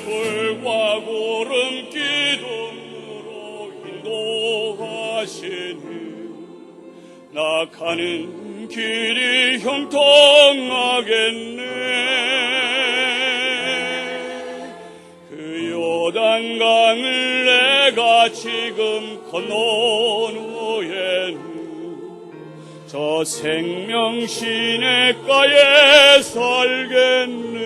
불과 구름 기둥으로 인도하시니 나 가는 길이 형통하겠네. 그 요단강을 내가 지금 건넌 후에는 저 생명 시냇가에 살겠네.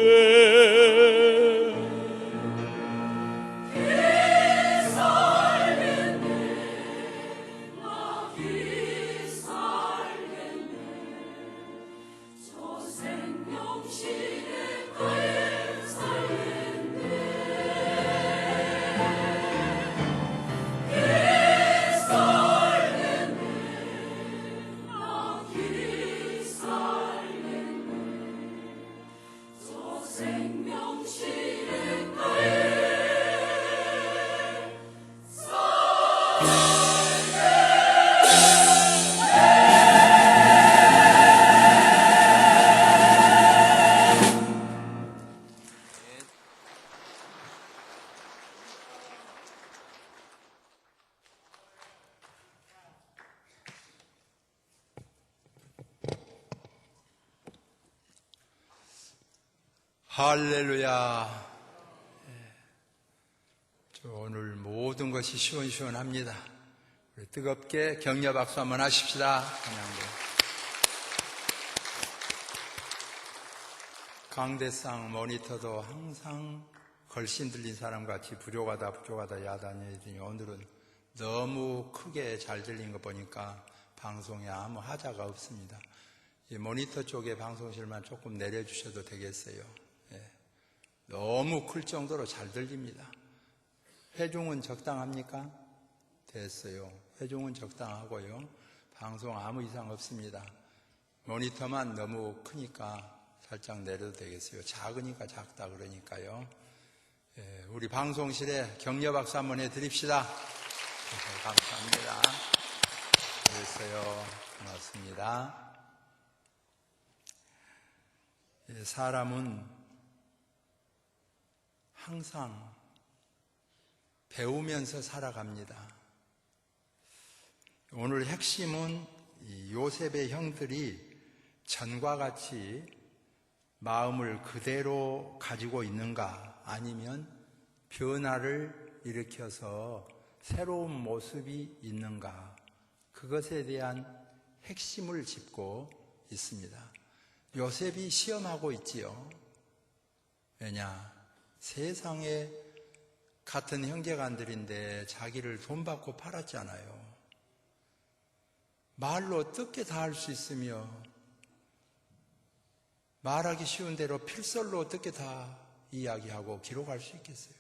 할렐루야. 오늘 모든 것이 시원시원합니다. 우리 뜨겁게 격려 박수 한번 하십시다. 강대상 모니터도 항상 걸신 들린 사람같이 부족하다 야단이더니 오늘은 너무 크게 잘 들린 거 보니까 방송에 아무 하자가 없습니다. 이 모니터 쪽에 방송실만 조금 내려주셔도 되겠어요. 너무 클 정도로 잘 들립니다. 회중은 적당합니까? 됐어요. 회중은 적당하고요. 방송 아무 이상 없습니다. 모니터만 너무 크니까 살짝 내려도 되겠어요. 작으니까 작다 그러니까요. 우리 방송실에 격려 박수 한번 해드립시다. 감사합니다. 됐어요. 고맙습니다. 사람은 항상 배우면서 살아갑니다. 오늘 핵심은 요셉의 형들이 전과 같이 마음을 그대로 가지고 있는가 아니면 변화를 일으켜서 새로운 모습이 있는가 그것에 대한 핵심을 짚고 있습니다. 요셉이 시험하고 있지요. 왜냐? 세상에 같은 형제간들인데 자기를 돈 받고 팔았잖아요. 말로 어떻게 다 할 수 있으며 말하기 쉬운 대로 필설로 어떻게 다 이야기하고 기록할 수 있겠어요.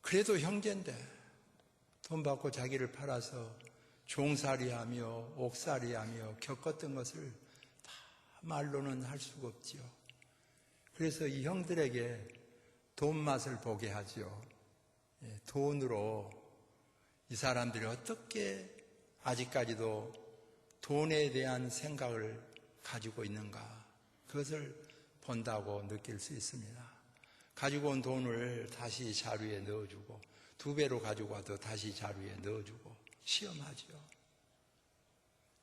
그래도 형제인데 돈 받고 자기를 팔아서 종살이하며 옥살이하며 겪었던 것을 다 말로는 할 수가 없지요. 그래서 이 형들에게 돈 맛을 보게 하죠. 돈으로 이 사람들이 어떻게 아직까지도 돈에 대한 생각을 가지고 있는가, 그것을 본다고 느낄 수 있습니다. 가지고 온 돈을 다시 자루에 넣어주고 2배로 가지고 와도 다시 자루에 넣어주고 시험하죠.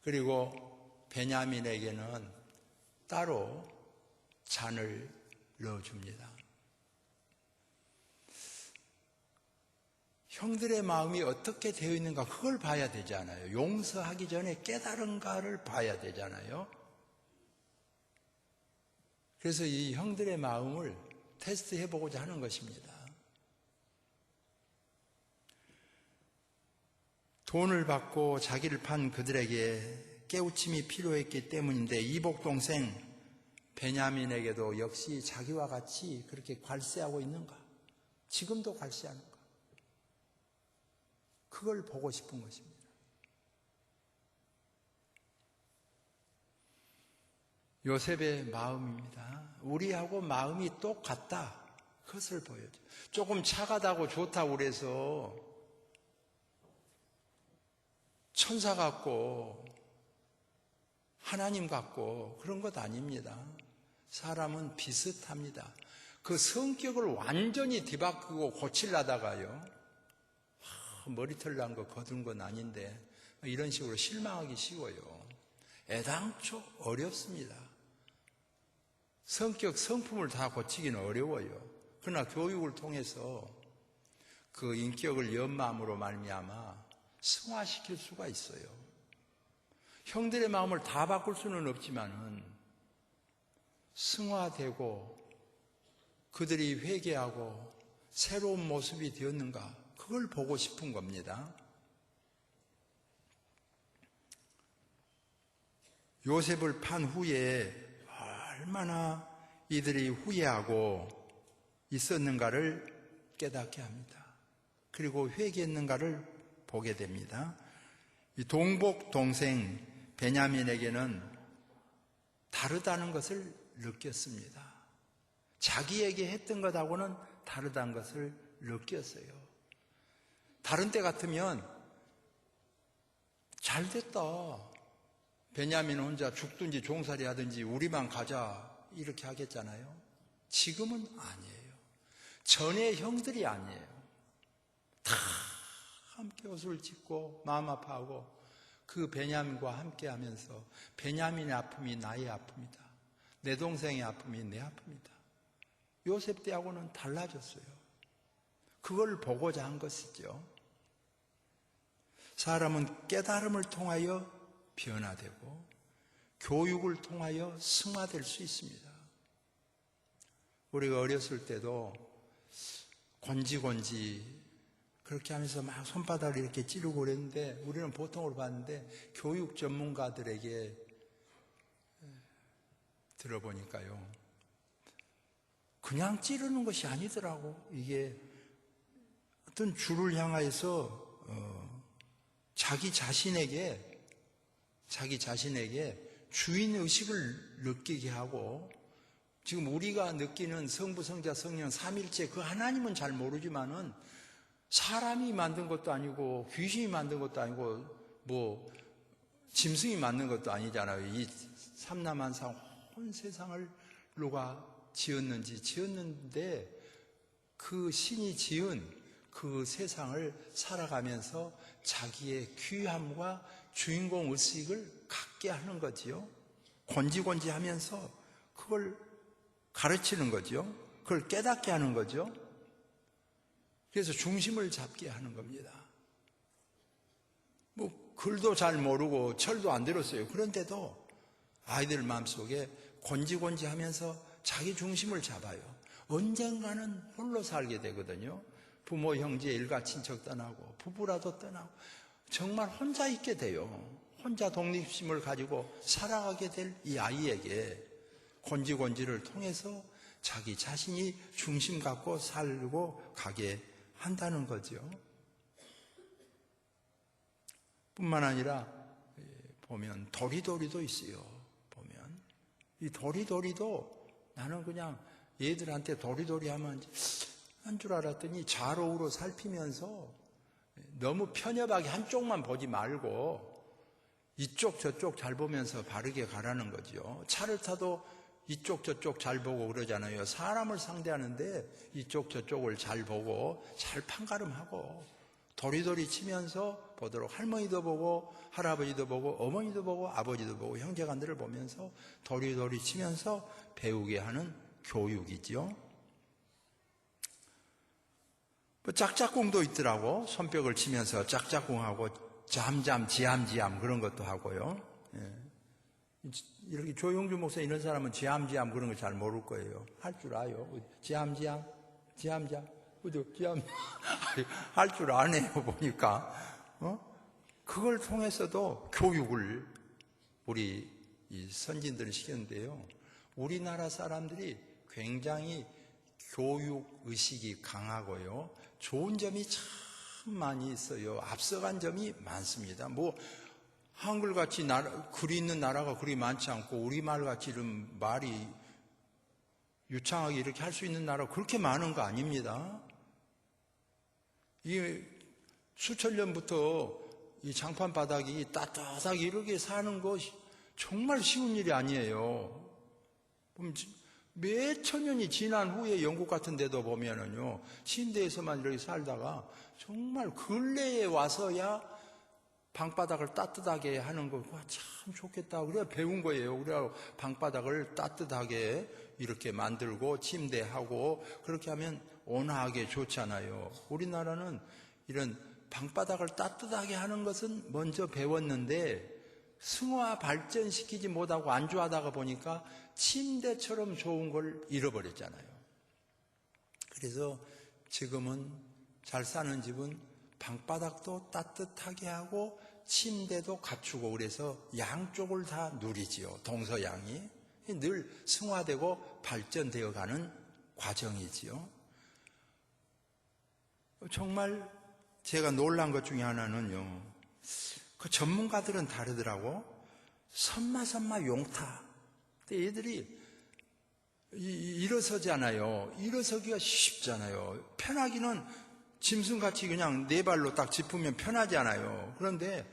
그리고 베냐민에게는 따로 잔을 넣어줍니다. 형들의 마음이 어떻게 되어 있는가, 그걸 봐야 되잖아요. 용서하기 전에 깨달은가를 봐야 되잖아요. 그래서 이 형들의 마음을 테스트해 보고자 하는 것입니다. 돈을 받고 자기를 판 그들에게 깨우침이 필요했기 때문인데, 이복 동생 베냐민에게도 역시 자기와 같이 그렇게 괄세하고 있는가? 지금도 괄세하는가? 그걸 보고 싶은 것입니다. 요셉의 마음입니다. 우리하고 마음이 똑같다, 그것을 보여줘요. 조금 차가다고 좋다고 그래서 천사 같고 하나님 같고 그런 것 아닙니다. 사람은 비슷합니다. 그 성격을 완전히 뒤바꾸고 고치려다가요, 머리털 난 거 거둔 건 아닌데 이런 식으로 실망하기 쉬워요. 애당초 어렵습니다. 성품을 다 고치기는 어려워요. 그러나 교육을 통해서 그 인격을 연마함으로 말미암아 승화시킬 수가 있어요. 형들의 마음을 다 바꿀 수는 없지만은 승화되고 그들이 회개하고 새로운 모습이 되었는가, 그걸 보고 싶은 겁니다. 요셉을 판 후에 얼마나 이들이 후회하고 있었는가를 깨닫게 합니다. 그리고 회개했는가를 보게 됩니다. 이 동복 동생 베냐민에게는 다르다는 것을 느꼈습니다. 자기에게 했던 것하고는 다르다는 것을 느꼈어요. 다른 때 같으면 잘 됐다, 베냐민 혼자 죽든지 종살이 하든지 우리만 가자, 이렇게 하겠잖아요. 지금은 아니에요. 전의 형들이 아니에요. 다 함께 옷을 찢고 마음 아파하고 그 베냐민과 함께 하면서 베냐민의 아픔이 나의 아픔이다, 내 동생의 아픔이 내 아픔이다. 요셉 때하고는 달라졌어요. 그걸 보고자 한 것이죠. 사람은 깨달음을 통하여 변화되고 교육을 통하여 승화될 수 있습니다. 우리가 어렸을 때도 곤지곤지 그렇게 하면서 막 손바닥을 이렇게 찌르고 그랬는데, 우리는 보통으로 봤는데 교육 전문가들에게 들어보니까요, 그냥 찌르는 것이 아니더라고. 이게 어떤 줄을 향하여서 자기 자신에게 주인의식을 느끼게 하고, 지금 우리가 느끼는 성부, 성자, 성령, 삼일체 그 하나님은 잘 모르지만은 사람이 만든 것도 아니고 귀신이 만든 것도 아니고 뭐 짐승이 만든 것도 아니잖아요. 이 삼라만상 온 세상을 누가 지었는데 그 신이 지은 그 세상을 살아가면서 자기의 귀함과 주인공 의식을 갖게 하는 거지요. 곤지곤지 하면서 그걸 가르치는 거죠. 그걸 깨닫게 하는 거죠. 그래서 중심을 잡게 하는 겁니다. 뭐 글도 잘 모르고 철도 안 들었어요. 그런데도 아이들 마음속에 곤지곤지 하면서 자기 중심을 잡아요. 언젠가는 홀로 살게 되거든요. 부모, 형제, 일가, 친척 떠나고 부부라도 떠나고 정말 혼자 있게 돼요. 혼자 독립심을 가지고 살아가게 될 이 아이에게 곤지곤지를 통해서 자기 자신이 중심 갖고 살고 가게 한다는 거죠. 뿐만 아니라 보면 도리도리도 있어요. 보면 이 도리도리도 나는 그냥 얘들한테 도리도리 하면 한 줄 알았더니 좌로우로 살피면서 너무 편협하게 한쪽만 보지 말고 이쪽 저쪽 잘 보면서 바르게 가라는 거죠. 차를 타도 이쪽 저쪽 잘 보고 그러잖아요. 사람을 상대하는데 이쪽 저쪽을 잘 보고 잘 판가름하고 도리도리 치면서 보도록, 할머니도 보고 할아버지도 보고 어머니도 보고 아버지도 보고 형제간들을 보면서 도리도리 치면서 배우게 하는 교육이죠. 뭐 짝짝꿍도 있더라고. 손뼉을 치면서 짝짝꿍하고 잠잠 지암지암 그런 것도 하고요. 예. 이렇게 조용주 목사 이런 사람은 지암지암 그런 거 잘 모를 거예요. 할 줄 아요. 지암지암 지암지암 그죠? 지암 할 줄 아네요. 보니까 그걸 통해서도 교육을 우리 이 선진들은 시켰는데요. 우리나라 사람들이 굉장히 교육 의식이 강하고요. 좋은 점이 참 많이 있어요. 앞서간 점이 많습니다. 뭐 한글같이 글이 있는 나라가 그리 많지 않고 우리말같이 이런 말이 유창하게 이렇게 할 수 있는 나라가 그렇게 많은 거 아닙니다. 이 수천 년부터 이 장판 바닥이 따뜻하게 이렇게 사는 것이 정말 쉬운 일이 아니에요. 몇 천 년이 지난 후에 영국 같은 데도 보면은요, 침대에서만 이렇게 살다가 정말 근래에 와서야 방바닥을 따뜻하게 하는 거, 참 좋겠다. 그래 배운 거예요. 그래 방바닥을 따뜻하게 이렇게 만들고 침대하고 그렇게 하면 온화하게 좋잖아요. 우리나라는 이런 방바닥을 따뜻하게 하는 것은 먼저 배웠는데 승화 발전시키지 못하고 안주하다가 보니까 침대처럼 좋은 걸 잃어버렸잖아요. 그래서 지금은 잘 사는 집은 방바닥도 따뜻하게 하고 침대도 갖추고 그래서 양쪽을 다 누리지요. 동서양이 늘 승화되고 발전되어 가는 과정이지요. 정말 제가 놀란 것 중에 하나는요, 그 전문가들은 다르더라고. 선마 용타. 근데 얘들이 일어서잖아요. 일어서기가 쉽잖아요. 편하기는 짐승같이 그냥 네 발로 딱 짚으면 편하잖아요. 그런데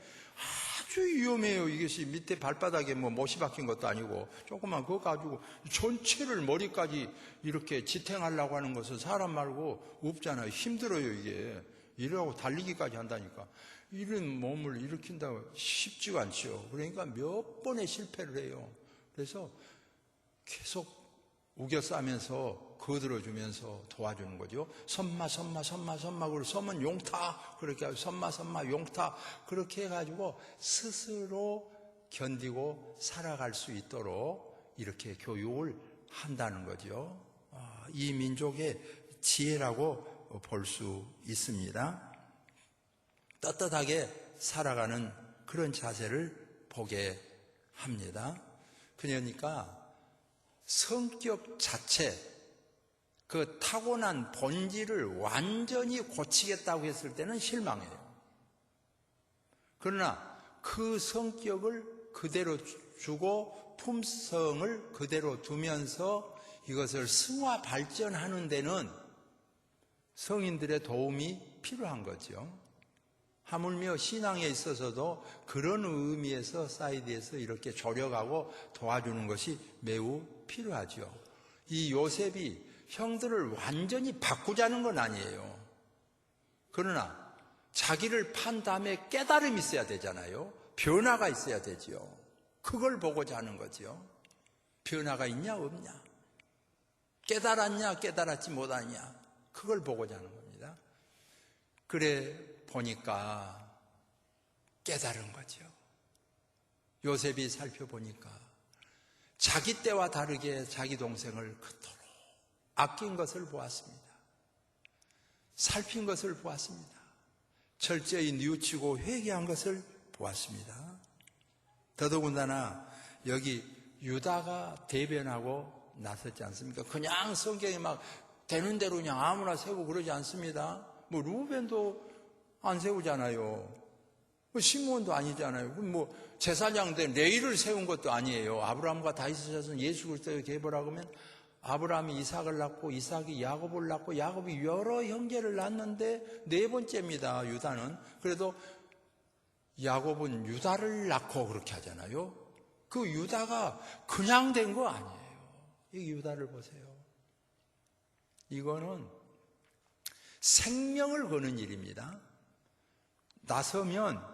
아주 위험해요. 이것이 밑에 발바닥에 뭐 못이 박힌 것도 아니고 조그만 그거 가지고 전체를 머리까지 이렇게 지탱하려고 하는 것은 사람 말고 없잖아요. 힘들어요. 이게 이러고 달리기까지 한다니까. 이런 몸을 일으킨다고 쉽지가 않죠. 그러니까 몇 번의 실패를 해요. 그래서 계속 우겨 싸면서 거들어주면서 도와주는 거죠. 선마 그리고 섬은 용타 그렇게 하고 선마 용타 그렇게 해가지고 스스로 견디고 살아갈 수 있도록 이렇게 교육을 한다는 거죠. 이 민족의 지혜라고 볼 수 있습니다. 떳떳하게 살아가는 그런 자세를 보게 합니다. 그러니까 성격 자체, 그 타고난 본질을 완전히 고치겠다고 했을 때는 실망해요. 그러나 그 성격을 그대로 주고 품성을 그대로 두면서 이것을 승화 발전하는 데는 성인들의 도움이 필요한 거죠. 하물며 신앙에 있어서도 그런 의미에서 사이드에서 이렇게 조력하고 도와주는 것이 매우 필요하죠. 이 요셉이 형들을 완전히 바꾸자는 건 아니에요. 그러나 자기를 판 다음에 깨달음이 있어야 되잖아요. 변화가 있어야 되죠. 그걸 보고자 하는 거죠. 변화가 있냐 없냐, 깨달았냐 깨달았지 못하냐, 그걸 보고자 하는 겁니다. 그래 보니까 깨달은 거죠. 요셉이 살펴보니까 자기 때와 다르게 자기 동생을 그토록 아낀 것을 보았습니다. 살핀 것을 보았습니다. 철저히 뉘우치고 회개한 것을 보았습니다. 더더군다나 여기 유다가 대변하고 나섰지 않습니까? 그냥 성경에 막 되는 대로 그냥 아무나 세우고 그러지 않습니다. 뭐 루벤도 안 세우잖아요. 뭐 시므온도 아니잖아요. 뭐 제사장 된 레위를 세운 것도 아니에요. 아브라함과 다윗의 자손 예수 그리스도의 계보라고 하면 아브라함이 이삭을 낳고 이삭이 야곱을 낳고 야곱이 여러 형제를 낳았는데 네 번째입니다. 유다는. 그래도 야곱은 유다를 낳고 그렇게 하잖아요. 그 유다가 그냥 된 거 아니에요. 이 유다를 보세요. 이거는 생명을 거는 일입니다. 나서면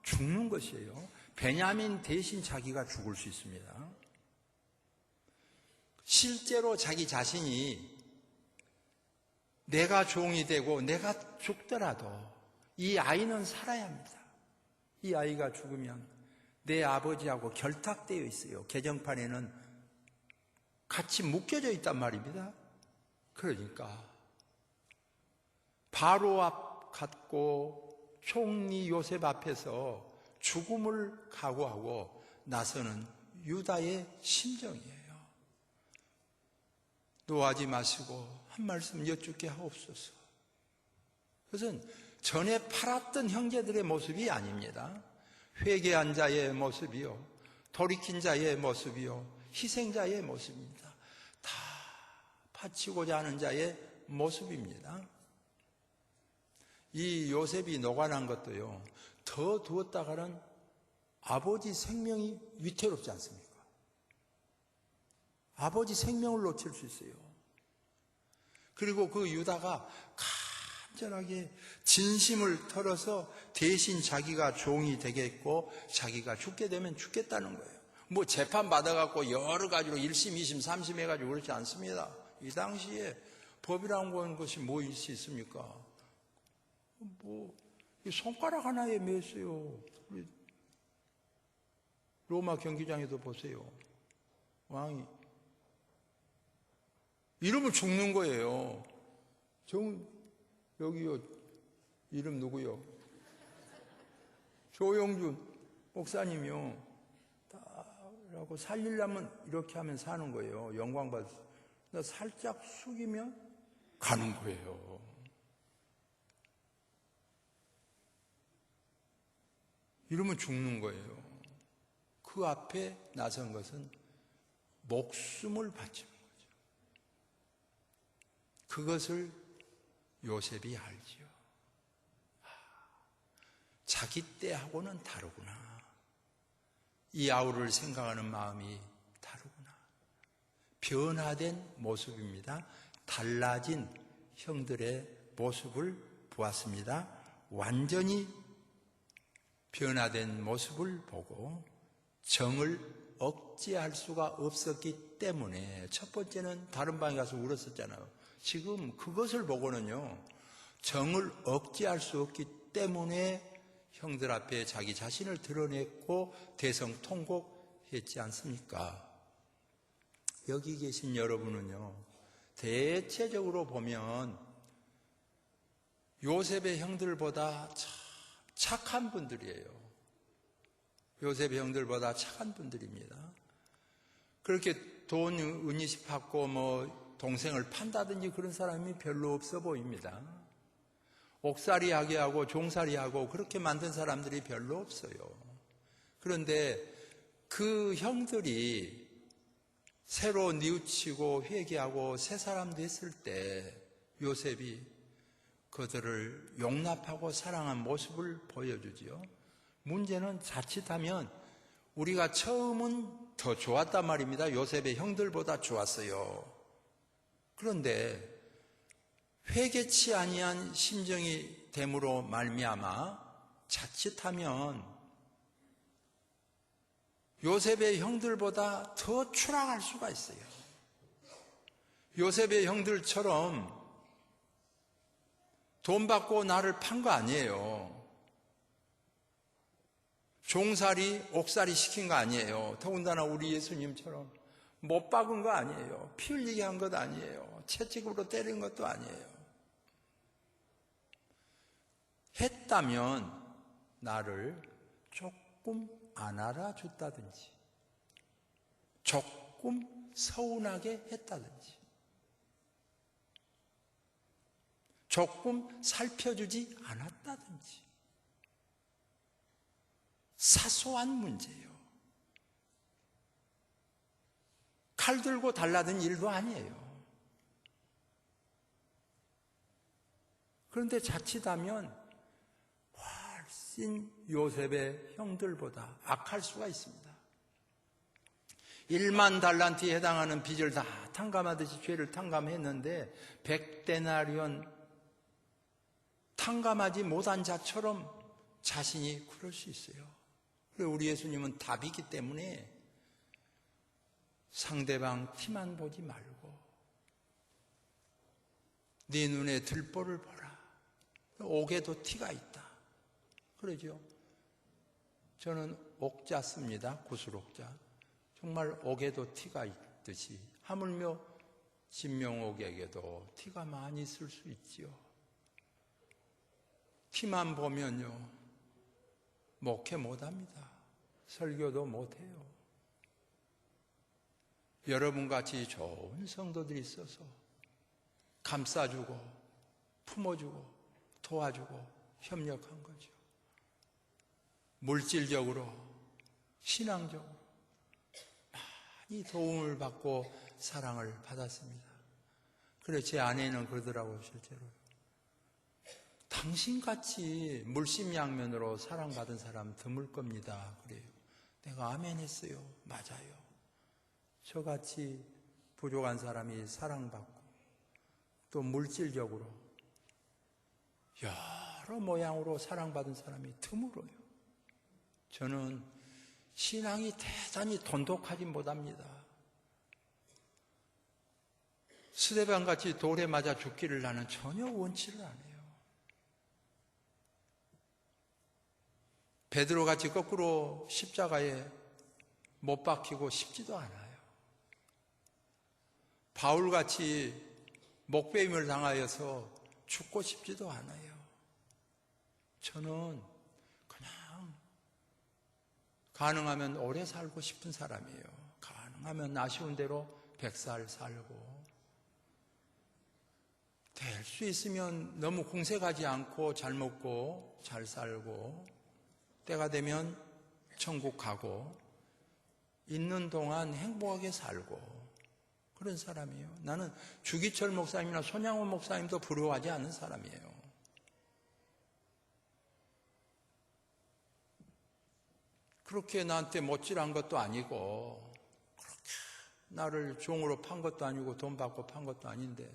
죽는 것이에요. 베냐민 대신 자기가 죽을 수 있습니다. 실제로 자기 자신이 내가 종이 되고 내가 죽더라도 이 아이는 살아야 합니다. 이 아이가 죽으면 내 아버지하고 결탁되어 있어요. 개정판에는 같이 묶여져 있단 말입니다. 그러니까 바로 앞 갔고 총리 요셉 앞에서 죽음을 각오하고 나서는 유다의 심정이에요. 노하지 마시고 한 말씀 여쭙게 하옵소서. 그것은 전에 팔았던 형제들의 모습이 아닙니다. 회개한 자의 모습이요, 돌이킨 자의 모습이요, 희생자의 모습입니다. 다 바치고자 하는 자의 모습입니다. 이 요셉이 노관한 것도요, 더 두었다가는 아버지 생명이 위태롭지 않습니까? 아버지 생명을 놓칠 수 있어요. 그리고 그 유다가 간절하게 진심을 털어서 대신 자기가 종이 되겠고 자기가 죽게 되면 죽겠다는 거예요. 뭐 재판 받아갖고 여러 가지로 1심, 2심, 3심 해가지고 그렇지 않습니다. 이 당시에 법이라는 것이 뭐일 수 있습니까? 뭐 손가락 하나에 매였어요. 로마 경기장에도 보세요. 왕이 이러면 죽는 거예요. 여기요, 이름 누구요? 조영준 목사님이요. 라고 살리려면 이렇게 하면 사는 거예요. 영광 받을 수. 살짝 숙이면 가는 거예요. 이러면 죽는 거예요. 그 앞에 나선 것은 목숨을 바치는 거죠. 그것을 요셉이 알지요. 자기 때하고는 다르구나. 이 아우를 생각하는 마음이 다르구나. 변화된 모습입니다. 달라진 형들의 모습을 보았습니다. 완전히 변화된 모습을 보고 정을 억제할 수가 없었기 때문에, 첫 번째는 다른 방에 가서 울었었잖아요. 지금 그것을 보고는요, 정을 억제할 수 없기 때문에 형들 앞에 자기 자신을 드러냈고 대성통곡했지 않습니까? 여기 계신 여러분은요, 대체적으로 보면 요셉의 형들보다 참 착한 분들이에요. 요셉의 형들보다 착한 분들입니다. 그렇게 돈 은희식 받고 뭐 동생을 판다든지 그런 사람이 별로 없어 보입니다. 옥살이하게 하고 종살이하고 그렇게 만든 사람들이 별로 없어요. 그런데 그 형들이 새로 뉘우치고 회개하고 새 사람 됐을 때 요셉이 그들을 용납하고 사랑한 모습을 보여주지요. 문제는 자칫하면 우리가 처음은 더 좋았단 말입니다. 요셉의 형들보다 좋았어요. 그런데 회개치 아니한 심정이 됨으로 말미암아 자칫하면 요셉의 형들보다 더 추락할 수가 있어요. 요셉의 형들처럼 돈 받고 나를 판 거 아니에요. 종살이, 옥살이 시킨 거 아니에요. 더군다나 우리 예수님처럼 못 박은 거 아니에요. 피 흘리게 한 것 아니에요. 채찍으로 때린 것도 아니에요. 했다면 나를 조금 안 알아줬다든지, 조금 서운하게 했다든지, 조금 살펴주지 않았다든지, 사소한 문제예요. 칼 들고 달라든 일도 아니에요. 그런데 자칫하면 훨씬 요셉의 형들보다 악할 수가 있습니다. 1만 달란트에 해당하는 빚을 다 탕감하듯이 죄를 탕감했는데 100데나리온 탕감하지 못한 자처럼 자신이 그럴 수 있어요. 그리고 우리 예수님은 답이기 때문에 상대방 티만 보지 말고 네 눈에 들보를 보라. 옥에도 티가 있다. 그러죠. 저는 옥자 씁니다. 구슬옥자. 정말 옥에도 티가 있듯이 하물며 진명옥에게도 티가 많이 있을 수 있지요. 티만 보면요 목회 못합니다. 설교도 못해요. 여러분같이 좋은 성도들이 있어서 감싸주고 품어주고 도와주고 협력한 거죠. 물질적으로 신앙적으로 많이 도움을 받고 사랑을 받았습니다. 그래서 제 아내는 그러더라고요. 실제로 당신같이 물심양면으로 사랑받은 사람 드물 겁니다. 그래요. 내가 아멘 했어요. 맞아요. 저같이 부족한 사람이 사랑받고 또 물질적으로 여러 모양으로 사랑받은 사람이 드물어요. 저는 신앙이 대단히 돈독하지 못합니다. 스데반같이 돌에 맞아 죽기를 나는 전혀 원치를 안 해요. 베드로같이 거꾸로 십자가에 못 박히고 싶지도 않아요. 바울같이 목베임을 당하여서 죽고 싶지도 않아요. 저는 그냥 가능하면 오래 살고 싶은 사람이에요. 가능하면 아쉬운 대로 100살 살고 될 수 있으면 너무 공색하지 않고 잘 먹고 잘 살고 때가 되면 천국 가고 있는 동안 행복하게 살고 그런 사람이에요. 나는 주기철 목사님이나 손양원 목사님도 부러워하지 않는 사람이에요. 그렇게 나한테 못질한 것도 아니고 그렇게 나를 종으로 판 것도 아니고 돈 받고 판 것도 아닌데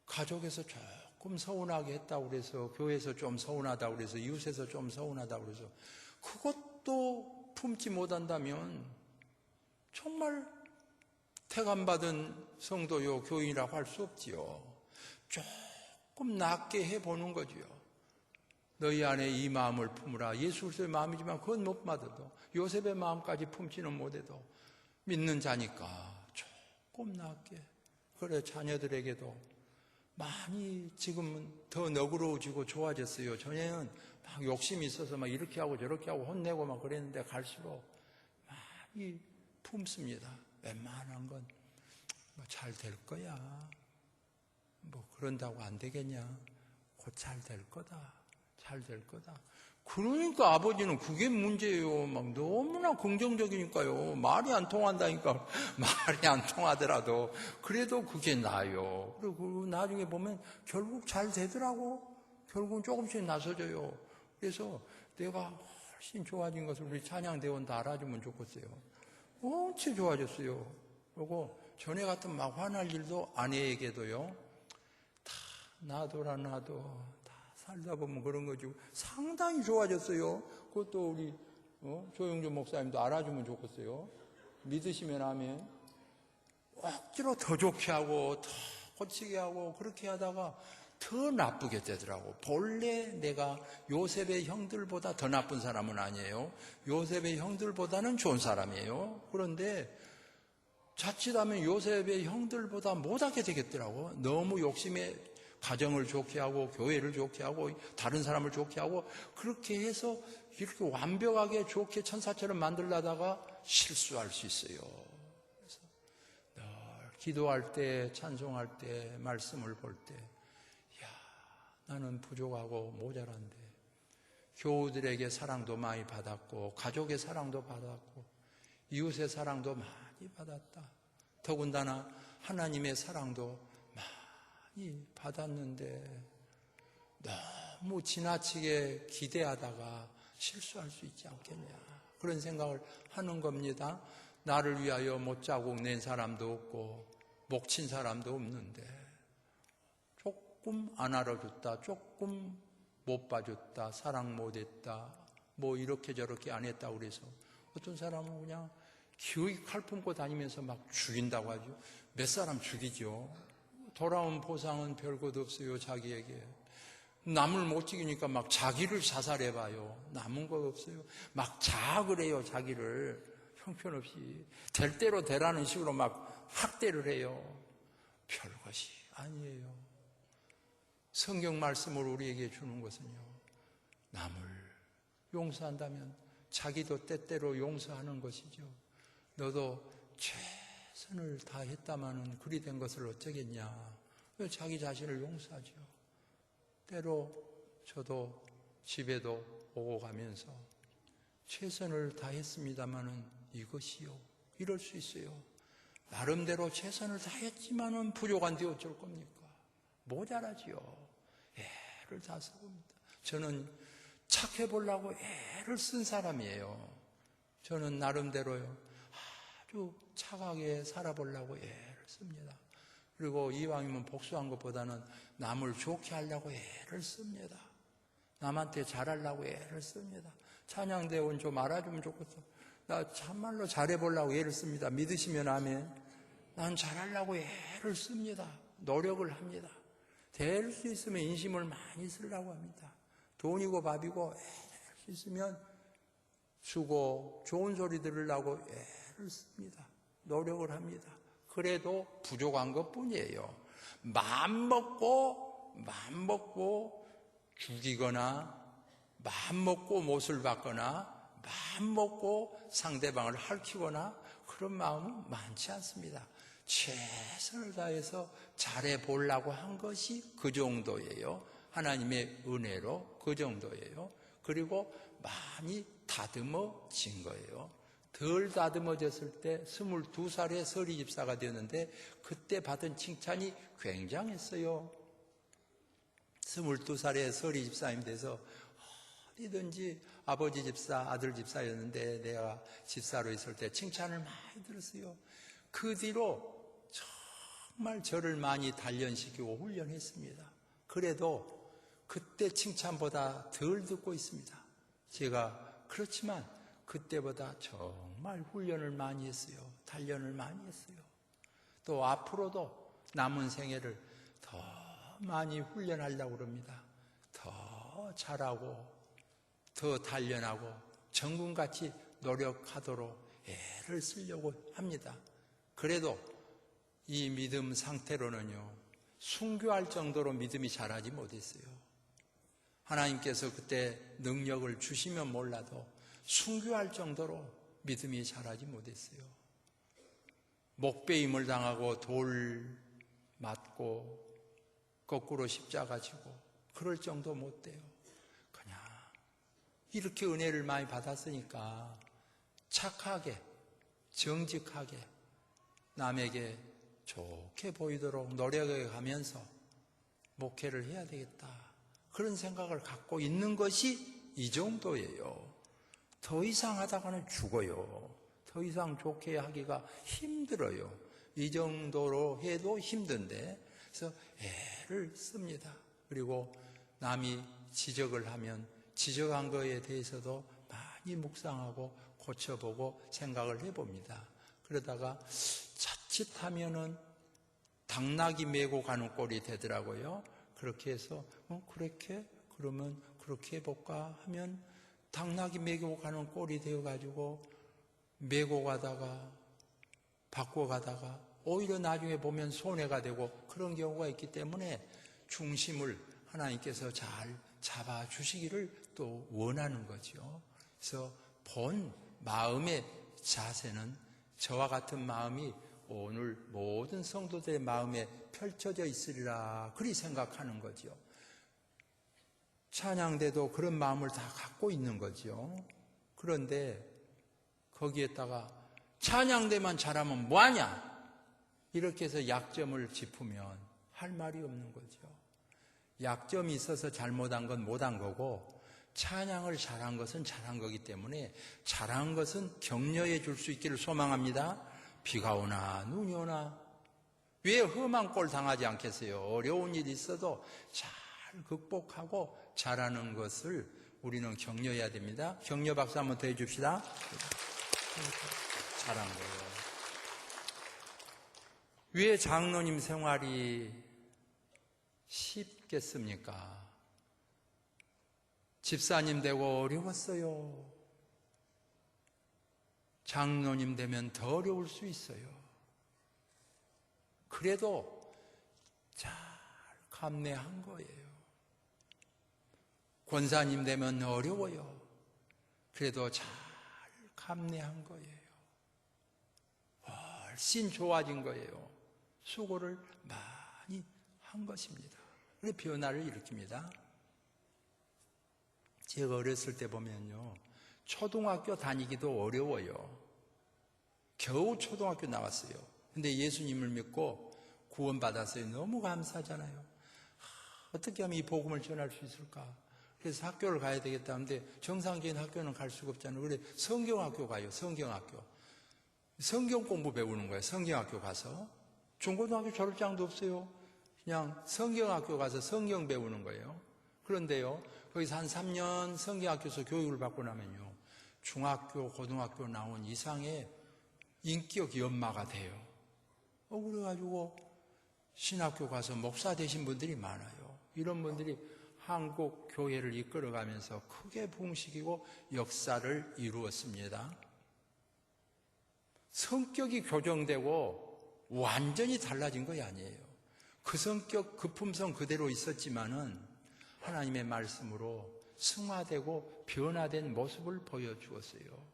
가족에서 조금 서운하게 했다고 그래서 교회에서 좀 서운하다고 그래서 이웃에서 좀 서운하다고 그래서 그것도 품지 못한다면 정말 태감받은 성도요 교인이라고 할 수 없지요. 조금 낮게 해보는 거지요. 너희 안에 이 마음을 품으라. 예수 그리스도의 마음이지만 그건 못 받아도 요셉의 마음까지 품지는 못해도 믿는 자니까 조금 낮게. 그래 자녀들에게도 많이 지금은 더 너그러워지고 좋아졌어요. 전에는 막 욕심이 있어서 막 이렇게 하고 저렇게 하고 혼내고 막 그랬는데 갈수록 많이 품습니다. 웬만한 건 뭐 잘 될 거야. 뭐 그런다고 안 되겠냐. 곧 잘 될 거다. 잘 될 거다. 그러니까 아버지는 그게 문제예요. 막 너무나 긍정적이니까요. 말이 안 통한다니까. 말이 안 통하더라도 그래도 그게 나아요. 그리고 나중에 보면 결국 잘 되더라고. 결국은 조금씩 나서져요. 그래서 내가 훨씬 좋아진 것을 우리 찬양대원도 알아주면 좋겠어요. 엄청 좋아졌어요. 그리고 전에 같은 막 화날 일도 아내에게도요. 다 놔둬라 놔둬. 살다 보면 그런 거죠. 상당히 좋아졌어요. 그것도 우리 조영주 목사님도 알아주면 좋겠어요. 믿으시면 아멘. 억지로 더 좋게 하고 더 고치게 하고 그렇게 하다가 더 나쁘게 되더라고. 본래 내가 요셉의 형들보다 더 나쁜 사람은 아니에요. 요셉의 형들보다는 좋은 사람이에요. 그런데 자칫하면 요셉의 형들보다 못하게 되겠더라고. 너무 욕심에 가정을 좋게 하고 교회를 좋게 하고 다른 사람을 좋게 하고 그렇게 해서 이렇게 완벽하게 좋게 천사처럼 만들려다가 실수할 수 있어요. 그래서 늘 기도할 때 찬송할 때 말씀을 볼 때 나는 부족하고 모자란데 교우들에게 사랑도 많이 받았고 가족의 사랑도 받았고 이웃의 사랑도 많이 받았다. 더군다나 하나님의 사랑도 많이 받았는데 너무 지나치게 기대하다가 실수할 수 있지 않겠냐, 그런 생각을 하는 겁니다. 나를 위하여 못자국 낸 사람도 없고 목 친 사람도 없는데 조금 안 알아줬다, 조금 못 봐줬다, 사랑 못했다, 뭐 이렇게 저렇게 안 했다고 그래서 어떤 사람은 그냥 기어이 칼 품고 다니면서 막 죽인다고 하죠. 몇 사람 죽이죠. 돌아온 보상은 별것 없어요. 자기에게 남을 못 죽이니까 막 자기를 자살해봐요. 남은 거 없어요. 막 자학을 해요. 자기를 형편없이 될 대로 되라는 식으로 막 학대를 해요. 별것이 아니에요. 성경 말씀을 우리에게 주는 것은요, 남을 용서한다면 자기도 때때로 용서하는 것이죠. 너도 최선을 다했다마는 그리 된 것을 어쩌겠냐. 왜 자기 자신을 용서하죠. 때로 저도 집에도 오고 가면서 최선을 다했습니다마는 이것이요, 이럴 수 있어요. 나름대로 최선을 다했지만은 부족한데 어쩔 겁니까? 모자라지요. 애를 다 써봅니다. 저는 착해 보려고 애를 쓴 사람이에요. 저는 나름대로요, 아주 착하게 살아보려고 애를 씁니다. 그리고 이왕이면 복수한 것보다는 남을 좋게 하려고 애를 씁니다. 남한테 잘하려고 애를 씁니다. 찬양대원 좀 알아주면 좋겠어. 나 참말로 잘해보려고 애를 씁니다. 믿으시면 아멘. 난 잘하려고 애를 씁니다. 노력을 합니다. 될 수 있으면 인심을 많이 쓰려고 합니다. 돈이고 밥이고 애를 수 있으면 주고 좋은 소리 들으려고 애를 씁니다. 노력을 합니다. 그래도 부족한 것뿐이에요. 마음 먹고 죽이거나 마음 먹고 못을 받거나 마음 먹고 상대방을 핥히거나 그런 마음은 많지 않습니다. 최선을 다해서 잘해보려고 한 것이 그 정도예요. 하나님의 은혜로 그 정도예요. 그리고 많이 다듬어진 거예요. 덜 다듬어졌을 때 22살에 서리 집사가 되었는데 그때 받은 칭찬이 굉장했어요. 22살에 서리 집사님 돼서 어디든지 아버지 집사, 아들 집사였는데 내가 집사로 있을 때 칭찬을 많이 들었어요. 그 뒤로 정말 저를 많이 단련시키고 훈련했습니다. 그래도 그때 칭찬보다 덜 듣고 있습니다. 제가 그렇지만 그때보다 정말 훈련을 많이 했어요. 단련을 많이 했어요. 또 앞으로도 남은 생애를 더 많이 훈련하려고 합니다. 더 잘하고 더 단련하고 정금같이 노력하도록 애를 쓰려고 합니다. 그래도 이 믿음 상태로는요, 순교할 정도로 믿음이 자라지 못했어요. 하나님께서 그때 능력을 주시면 몰라도 순교할 정도로 믿음이 자라지 못했어요. 목베임을 당하고 돌 맞고 거꾸로 십자가 지고 그럴 정도 못 돼요. 그냥 이렇게 은혜를 많이 받았으니까 착하게 정직하게 남에게 좋게 보이도록 노력해 가면서 목회를 해야 되겠다, 그런 생각을 갖고 있는 것이 이 정도예요. 더 이상 하다가는 죽어요. 더 이상 좋게 하기가 힘들어요. 이 정도로 해도 힘든데, 그래서 애를 씁니다. 그리고 남이 지적을 하면 지적한 거에 대해서도 많이 묵상하고 고쳐보고 생각을 해봅니다. 그러다가 자칫하면은 당나귀 메고 가는 꼴이 되더라고요. 그렇게 해서 그러면 그렇게 해볼까 하면 당나귀 메고 가는 꼴이 되어가지고 메고 가다가 바꿔가다가 오히려 나중에 보면 손해가 되고 그런 경우가 있기 때문에 중심을 하나님께서 잘 잡아주시기를 또 원하는 거죠. 그래서 본 마음의 자세는 저와 같은 마음이 오늘 모든 성도들의 마음에 펼쳐져 있으리라, 그리 생각하는 거죠. 찬양대도 그런 마음을 다 갖고 있는 거죠. 그런데 거기에다가 찬양대만 잘하면 뭐하냐, 이렇게 해서 약점을 짚으면 할 말이 없는 거죠. 약점이 있어서 잘못한 건 못한 거고 찬양을 잘한 것은 잘한 거기 때문에 잘한 것은 격려해 줄 수 있기를 소망합니다. 비가 오나 눈이 오나 왜 험한 꼴 당하지 않겠어요? 어려운 일이 있어도 잘 극복하고 잘하는 것을 우리는 격려해야 됩니다. 격려 박수 한번 더 해줍시다. 잘한 거예요. 왜 장로님 생활이 쉽겠습니까? 집사님 되고 어려웠어요. 장로님 되면 더 어려울 수 있어요. 그래도 잘 감내한 거예요. 권사님 되면 어려워요. 그래도 잘 감내한 거예요. 훨씬 좋아진 거예요. 수고를 많이 한 것입니다. 그래서 변화를 일으킵니다. 제가 어렸을 때 보면요, 초등학교 다니기도 어려워요. 겨우 초등학교 나왔어요. 근데 예수님을 믿고 구원받았어요. 너무 감사하잖아요. 어떻게 하면 이 복음을 전할 수 있을까? 그래서 학교를 가야 되겠다는데 정상적인 학교는 갈 수가 없잖아요. 그래 성경학교 가요. 성경학교. 성경 공부 배우는 거예요. 성경학교 가서. 중고등학교 졸업장도 없어요. 그냥 성경학교 가서 성경 배우는 거예요. 그런데요, 거기서 한 3년 성경학교에서 교육을 받고 나면요, 중학교, 고등학교 나온 이상의 인격 연마가 돼요. 그래가지고 신학교 가서 목사 되신 분들이 많아요. 이런 분들이 한국 교회를 이끌어가면서 크게 부흥시키고 역사를 이루었습니다. 성격이 교정되고 완전히 달라진 것이 아니에요. 그 성격, 그 품성 그대로 있었지만은 하나님의 말씀으로 승화되고 변화된 모습을 보여주었어요.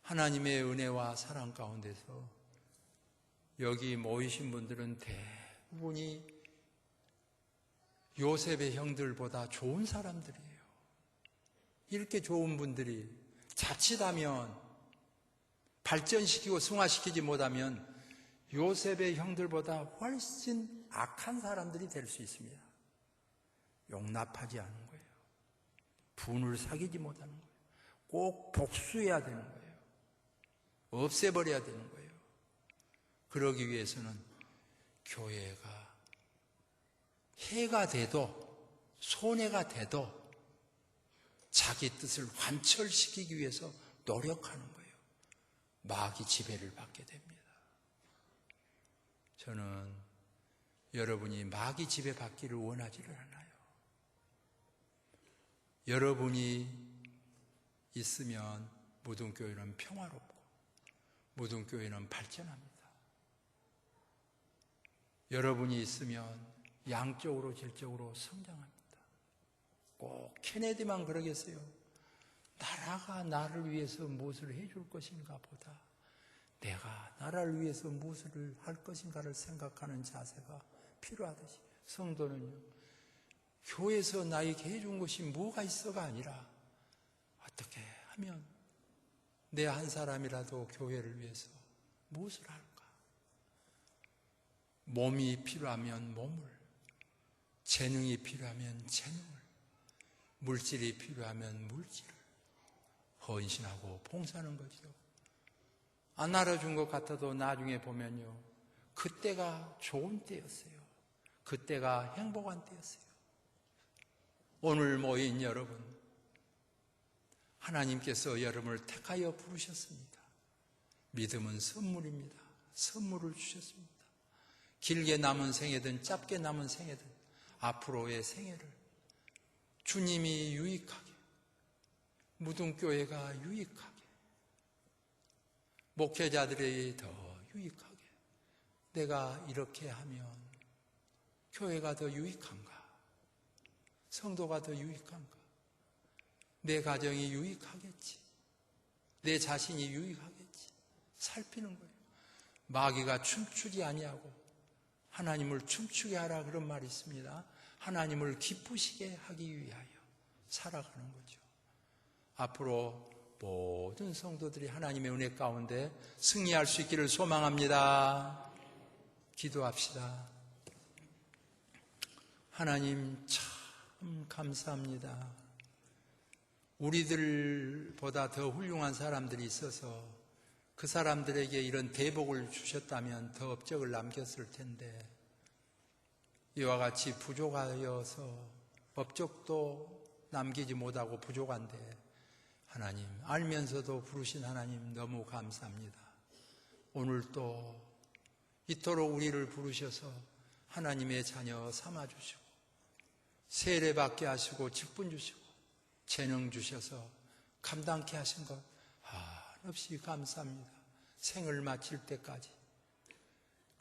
하나님의 은혜와 사랑 가운데서 여기 모이신 분들은 대부분이 요셉의 형들보다 좋은 사람들이에요. 이렇게 좋은 분들이 자칫하면 발전시키고 승화시키지 못하면 요셉의 형들보다 훨씬 악한 사람들이 될 수 있습니다. 용납하지 않은 거예요. 분을 사귀지 못하는 거예요. 꼭 복수해야 되는 거예요. 없애버려야 되는 거예요. 그러기 위해서는 교회가 해가 돼도 손해가 돼도 자기 뜻을 관철시키기 위해서 노력하는 거예요. 마귀 지배를 받게 됩니다. 저는 여러분이 마귀 지배 받기를 원하지를 않아요. 여러분이 있으면 무등교회는 평화롭고 무등교회는 발전합니다. 여러분이 있으면 양적으로 질적으로 성장합니다. 꼭 케네디만 그러겠어요. 나라가 나를 위해서 무엇을 해줄 것인가 보다 내가 나라를 위해서 무엇을 할 것인가를 생각하는 자세가 필요하듯이 성도는요, 교회에서 나에게 해준 것이 뭐가 있어가 아니라 어떻게 하면 내 한 사람이라도 교회를 위해서 무엇을 할까? 몸이 필요하면 몸을, 재능이 필요하면 재능을, 물질이 필요하면 물질을 헌신하고 봉사하는 거죠. 안 알아준 것 같아도 나중에 보면요, 그때가 좋은 때였어요. 그때가 행복한 때였어요. 오늘 모인 여러분, 하나님께서 여러분을 택하여 부르셨습니다. 믿음은 선물입니다. 선물을 주셨습니다. 길게 남은 생애든 짧게 남은 생애든 앞으로의 생애를 주님이 유익하게, 무등교회가 유익하게, 목회자들이 더 유익하게, 내가 이렇게 하면 교회가 더 유익한가? 성도가 더 유익한가? 내 가정이 유익하겠지. 내 자신이 유익하겠지. 살피는 거예요. 마귀가 춤추지 아니하고 하나님을 춤추게 하라 그런 말이 있습니다. 하나님을 기쁘시게 하기 위하여 살아가는 거죠. 앞으로 모든 성도들이 하나님의 은혜 가운데 승리할 수 있기를 소망합니다. 기도합시다. 하나님 참 감사합니다. 우리들보다 더 훌륭한 사람들이 있어서 그 사람들에게 이런 대복을 주셨다면 더 업적을 남겼을 텐데 이와 같이 부족하여서 업적도 남기지 못하고 부족한데 하나님 알면서도 부르신 하나님 너무 감사합니다. 오늘 또 이토록 우리를 부르셔서 하나님의 자녀 삼아주시고 세례받게 하시고 직분 주시고 재능 주셔서 감당케 하신 것 한없이 감사합니다. 생을 마칠 때까지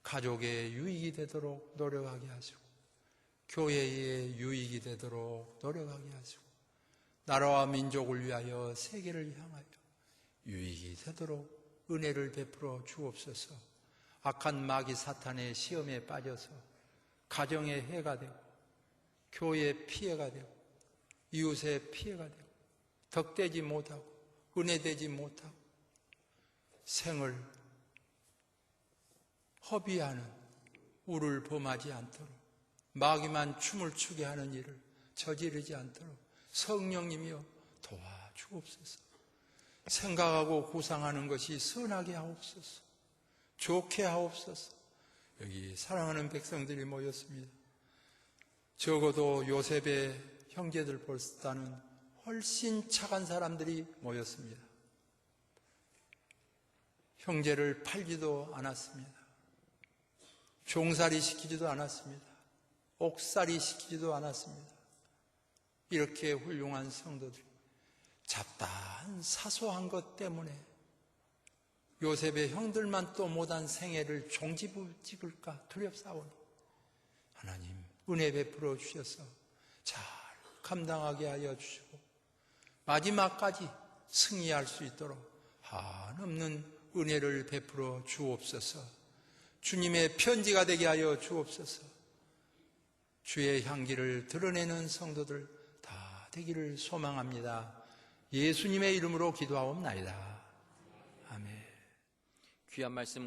가족의 유익이 되도록 노력하게 하시고 교회의 유익이 되도록 노력하게 하시고 나라와 민족을 위하여 세계를 향하여 유익이 되도록 은혜를 베풀어 주옵소서. 악한 마귀 사탄의 시험에 빠져서 가정의 해가 되고 교회의 피해가 되고 이웃의 피해가 되고 덕되지 못하고 은혜되지 못하고 생을 허비하는 우를 범하지 않도록 마귀만 춤을 추게 하는 일을 저지르지 않도록 성령님이여 도와주옵소서. 생각하고 구상하는 것이 선하게 하옵소서. 좋게 하옵소서. 여기 사랑하는 백성들이 모였습니다. 적어도 요셉의 형제들보다는 훨씬 착한 사람들이 모였습니다. 형제를 팔지도 않았습니다. 종살이 시키지도 않았습니다. 옥살이 시키지도 않았습니다. 이렇게 훌륭한 성도들이 잡다한 사소한 것 때문에 요셉의 형들만 또 못한 생애를 종지부찍을까 두렵사오니 하나님 은혜 베풀어 주셔서 잘 감당하게 하여 주시고 마지막까지 승리할 수 있도록 한없는 은혜를 베풀어 주옵소서. 주님의 편지가 되게 하여 주옵소서. 주의 향기를 드러내는 성도들 다 되기를 소망합니다. 예수님의 이름으로 기도하옵나이다. 아멘. 귀한 말씀